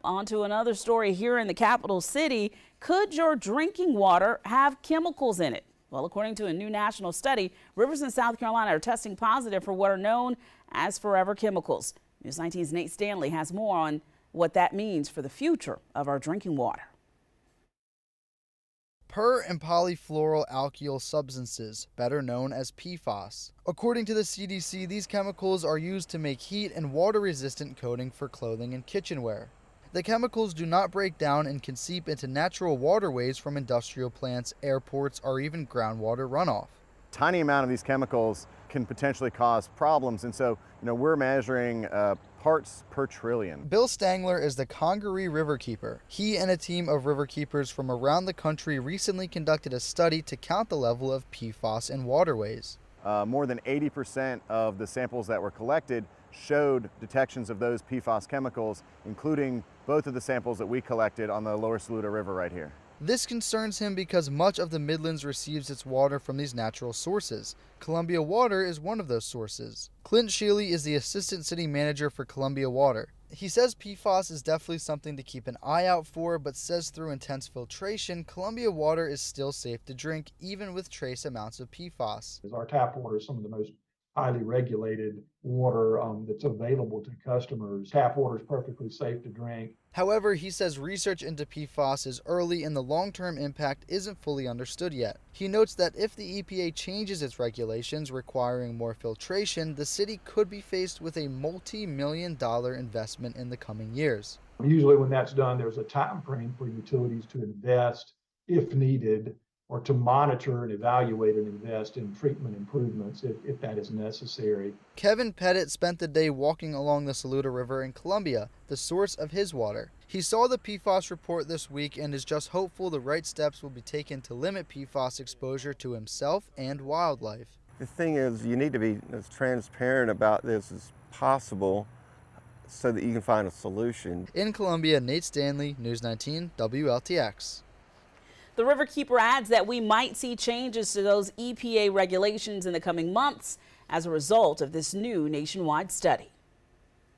On to another story here in the capital city. Could your drinking water have chemicals in it? Well, according to a new national study, rivers in South Carolina are testing positive for what are known as forever chemicals. News 19's Nate Stanley has more on what that means for the future of our drinking water. Per and polyfluoroalkyl substances, better known as PFAS. According to the CDC, these chemicals are used to make heat and water-resistant coating for clothing and kitchenware. The chemicals do not break down and can seep into natural waterways from industrial plants, airports, or even groundwater runoff. Tiny amount of these chemicals can potentially cause problems, and so we're measuring parts per trillion. Bill Stangler is the Congaree riverkeeper. He and a team of riverkeepers from around the country recently conducted a study to count the level of PFAS in waterways. More than 80% of the samples that were collected showed detections of those PFAS chemicals, including both of the samples that we collected on the lower Saluda River right here. This concerns him because much of the Midlands receives its water from these natural sources. Columbia Water is one of those sources. Clint Shealy is the assistant city manager for Columbia Water. He says PFAS is definitely something to keep an eye out for, but says through intense filtration, Columbia Water is still safe to drink, even with trace amounts of PFAS. Our tap water is some of the most highly regulated water that's available to customers. Tap water is perfectly safe to drink. However, he says research into PFAS is early and the long-term impact isn't fully understood yet. He notes that if the EPA changes its regulations requiring more filtration, the city could be faced with a multi-million-dollar investment in the coming years. Usually when that's done, there's a time frame for utilities to invest, if needed, or to monitor and evaluate and invest in treatment improvements if that is necessary. Kevin Pettit spent the day walking along the Saluda River in Columbia, the source of his water. He saw the PFAS report this week and is just hopeful the right steps will be taken to limit PFAS exposure to himself and wildlife. The thing is, you need to be as transparent about this as possible so that you can find a solution. In Columbia, Nate Stanley, News 19 WLTX. The riverkeeper adds that we might see changes to those EPA regulations in the coming months as a result of this new nationwide study.